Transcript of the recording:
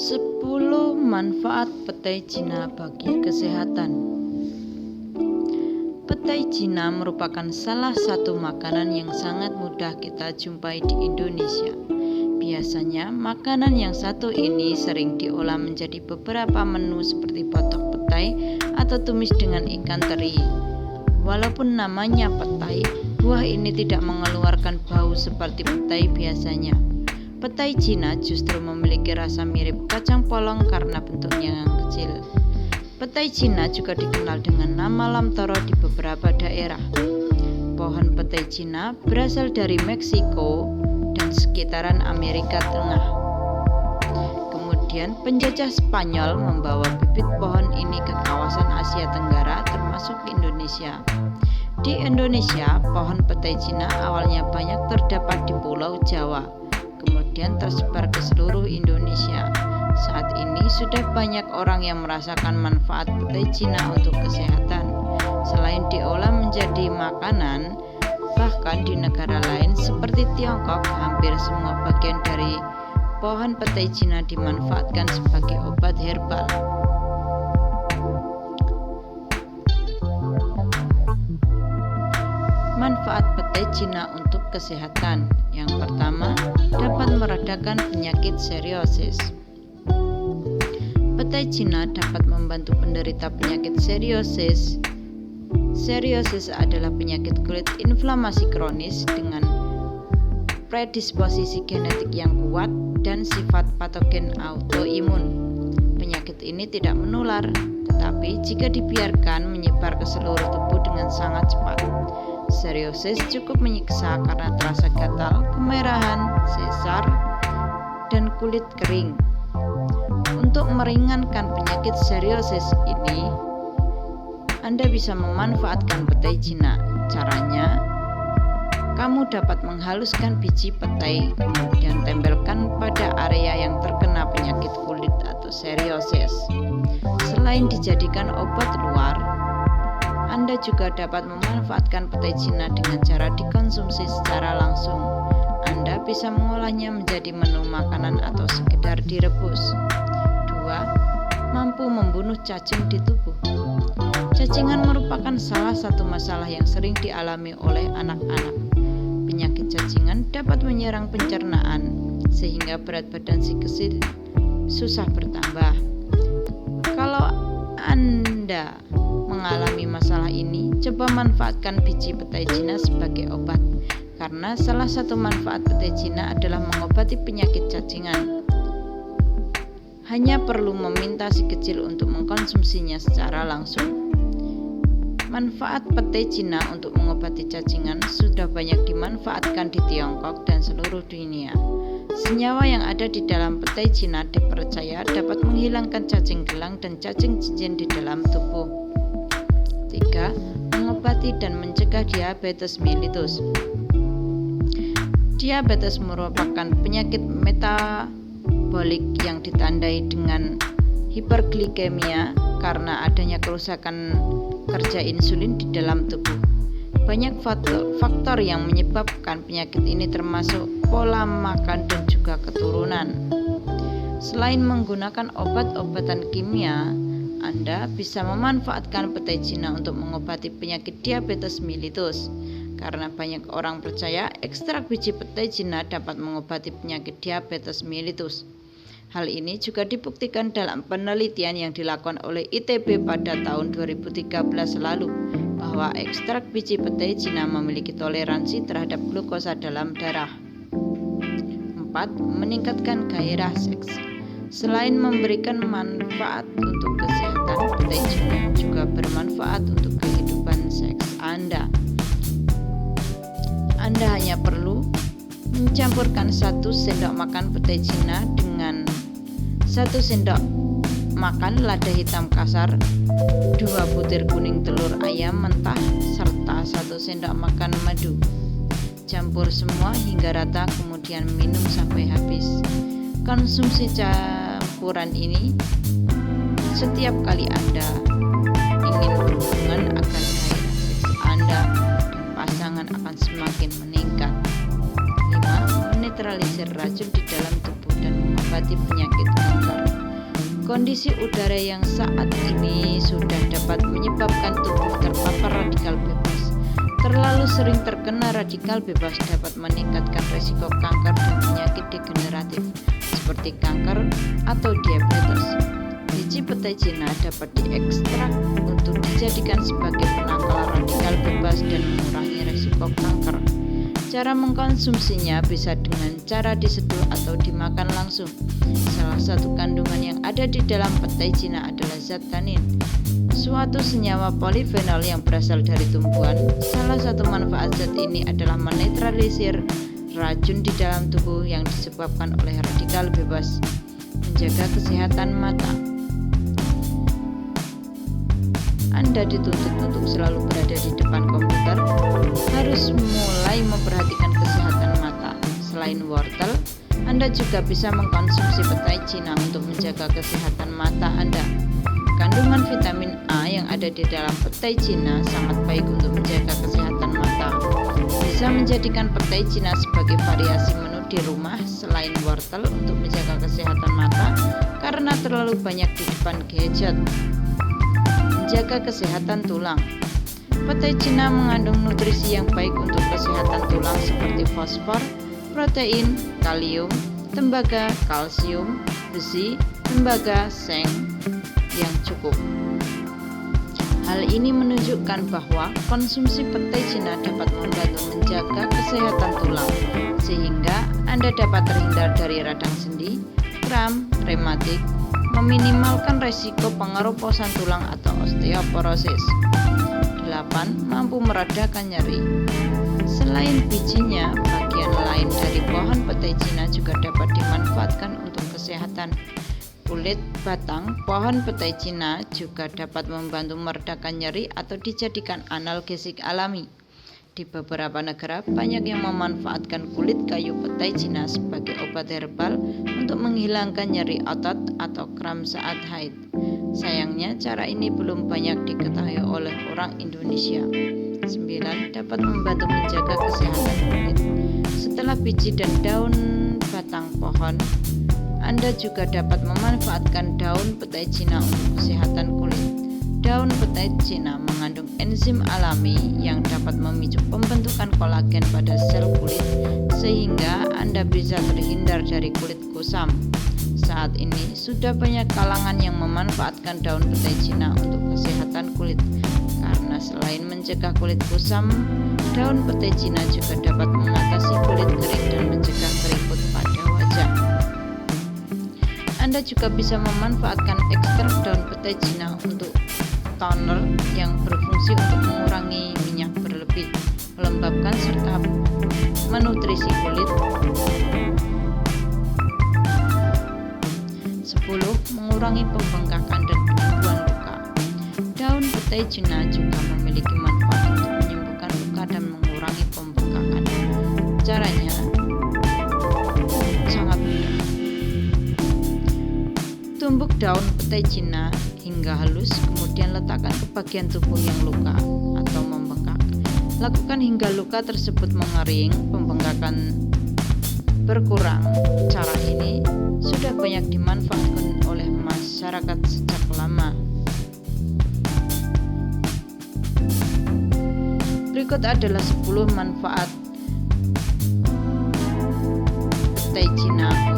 10 manfaat petai Cina bagi kesehatan. Petai Cina merupakan salah satu makanan yang sangat mudah kita jumpai di Indonesia. Biasanya, makanan yang satu ini sering diolah menjadi beberapa menu seperti batok petai atau tumis dengan ikan teri. Walaupun namanya petai, buah ini tidak mengeluarkan bau seperti petai biasanya. Petai Cina justru memiliki rasa mirip kacang polong karena bentuknya yang kecil. Petai Cina juga dikenal dengan nama lam toro di beberapa daerah. Pohon petai Cina berasal dari Meksiko dan sekitaran Amerika Tengah. Kemudian penjajah Spanyol membawa bibit pohon ini ke kawasan Asia Tenggara termasuk Indonesia. Di Indonesia, pohon petai Cina awalnya banyak terdapat di Pulau Jawa, kemudian tersebar ke seluruh Indonesia. Saat ini sudah banyak orang yang merasakan manfaat petai Cina untuk kesehatan. Selain diolah menjadi makanan, bahkan di negara lain seperti Tiongkok, hampir semua bagian dari pohon petai Cina dimanfaatkan sebagai obat herbal. Manfaat petai Cina untuk kesehatan. Yang pertama, dapat meredakan penyakit psoriasis. Petai Cina dapat membantu penderita penyakit psoriasis. Psoriasis adalah penyakit kulit inflamasi kronis dengan predisposisi genetik yang kuat dan sifat patogen autoimun. Penyakit ini tidak menular, tetapi jika dibiarkan menyebar ke seluruh tubuh dengan sangat cepat. Psoriasis cukup menyiksa karena terasa gatal, kemerahan, sesar, dan kulit kering. Untuk meringankan penyakit psoriasis ini, Anda bisa memanfaatkan petai Cina. Caranya, kamu dapat menghaluskan biji petai kemudian tempelkan pada area yang terkena penyakit kulit atau psoriasis. Selain dijadikan obat luar, Anda juga dapat memanfaatkan petai Cina dengan cara dikonsumsi secara langsung. Anda bisa mengolahnya menjadi menu makanan atau sekedar direbus. 2. Mampu membunuh cacing di tubuh. Cacingan merupakan salah satu masalah yang sering dialami oleh anak-anak. Penyakit cacingan dapat menyerang pencernaan, sehingga berat badan si kecil susah bertambah. Kalau Anda mengalami masalah ini, coba manfaatkan biji petai Cina sebagai obat, karena salah satu manfaat petai Cina adalah mengobati penyakit cacingan. Hanya perlu meminta si kecil untuk mengkonsumsinya secara langsung. Manfaat petai Cina untuk mengobati cacingan sudah banyak dimanfaatkan di Tiongkok dan seluruh dunia. Senyawa yang ada di dalam petai Cina dipercaya dapat menghilangkan cacing gelang dan cacing cincin di dalam tubuh. 3. Mengobati dan mencegah diabetes mellitus. Diabetes merupakan penyakit metabolik yang ditandai dengan hiperglikemia karena adanya kerusakan kerja insulin di dalam tubuh. Banyak faktor yang menyebabkan penyakit ini termasuk pola makan dan juga keturunan. Selain menggunakan obat-obatan kimia, Anda bisa memanfaatkan petai Cina untuk mengobati penyakit diabetes mellitus. Karena banyak orang percaya ekstrak biji petai Cina dapat mengobati penyakit diabetes mellitus. Hal ini juga dibuktikan dalam penelitian yang dilakukan oleh ITB pada tahun 2013 lalu, bahwa ekstrak biji petai Cina memiliki toleransi terhadap glukosa dalam darah. 4. Meningkatkan gairah seks. Selain memberikan manfaat untuk kesehatan, petai Cina juga bermanfaat untuk kehidupan seks Anda. Anda hanya perlu mencampurkan 1 sendok makan petai Cina dengan 1 sendok makan lada hitam kasar, 2 butir kuning telur ayam mentah, serta 1 sendok makan madu. Campur semua hingga rata, kemudian minum sampai habis. Konsumsi campuran ini setiap kali Anda ingin berhubungan akan gairah seks Anda dan pasangan akan semakin meningkat. 5. Menetralisir racun di dalam tubuh dan mengobati penyakit kanker. Kondisi udara yang saat ini sudah dapat menyebabkan tubuh terpapar radikal bebas. Terlalu sering terkena radikal bebas dapat meningkatkan risiko kanker dan penyakit degeneratif seperti kanker atau diabetes. Biji petai Cina dapat diekstrak untuk dijadikan sebagai penangkal radikal bebas dan mengurangi risiko kanker. Cara mengkonsumsinya bisa dengan cara diseduh atau dimakan langsung. Salah satu kandungan yang ada di dalam petai Cina adalah zat tanin, suatu senyawa polifenol yang berasal dari tumbuhan. Salah satu manfaat zat ini adalah menetralisir racun di dalam tubuh yang disebabkan oleh radikal bebas, menjaga kesehatan mata. Anda dituntut untuk selalu berada di depan komputer, harus mulai memperhatikan kesehatan mata. Selain wortel, Anda juga bisa mengkonsumsi petai Cina untuk menjaga kesehatan mata Anda. Kandungan vitamin A yang ada di dalam petai Cina sangat baik untuk menjaga kesehatan mata. Bisa menjadikan petai Cina sebagai variasi menu di rumah selain wortel untuk menjaga kesehatan mata karena terlalu banyak di depan gadget. Menjaga kesehatan tulang. Petai Cina mengandung nutrisi yang baik untuk kesehatan tulang seperti fosfor, protein, kalium, tembaga, kalsium, besi, tembaga, seng yang cukup. Hal ini menunjukkan bahwa konsumsi petai Cina dapat membantu menjaga kesehatan tulang, sehingga Anda dapat terhindar dari radang sendi, kram, rematik, meminimalkan resiko pengeroposan tulang atau osteoporosis. 8. Mampu meredakan nyeri. Selain bijinya, bagian lain dari pohon petai Cina juga dapat dimanfaatkan untuk kesehatan. Kulit batang pohon petai Cina juga dapat membantu meredakan nyeri atau dijadikan analgesik alami. Di beberapa negara, banyak yang memanfaatkan kulit kayu petai Cina sebagai obat herbal untuk menghilangkan nyeri otot atau kram saat haid. Sayangnya, cara ini belum banyak diketahui oleh orang Indonesia. 9. Dapat membantu menjaga kesehatan kulit. Setelah biji dan daun batang pohon, Anda juga dapat memanfaatkan daun petai Cina untuk kesehatan kulit. Daun petai Cina mengandung enzim alami yang dapat memicu pembentukan kolagen pada sel kulit sehingga Anda bisa terhindar dari kulit kusam. Saat ini sudah banyak kalangan yang memanfaatkan daun petai Cina untuk kesehatan kulit karena selain mencegah kulit kusam, daun petai Cina juga dapat mengatasi kulit kering dan mencegah keriput pada wajah. Anda juga bisa memanfaatkan ekstrak daun petai Cina untuk toner yang berfungsi untuk mengurangi minyak berlebih, melembabkan serta menutrisi kulit. 10. Mengurangi pembengkakan dan penyembuhan luka. Daun petai Cina juga memiliki manfaat untuk menyembuhkan luka dan mengurangi pembengkakan. Caranya sangat mudah. Tumbuk daun petai Cina hingga halus, kemudian letakkan ke bagian tubuh yang luka atau membengkak. Lakukan hingga luka tersebut mengering, pembengkakan berkurang. Cara ini sudah banyak dimanfaatkan oleh masyarakat sejak lama. Berikut adalah 10 manfaat petai Cina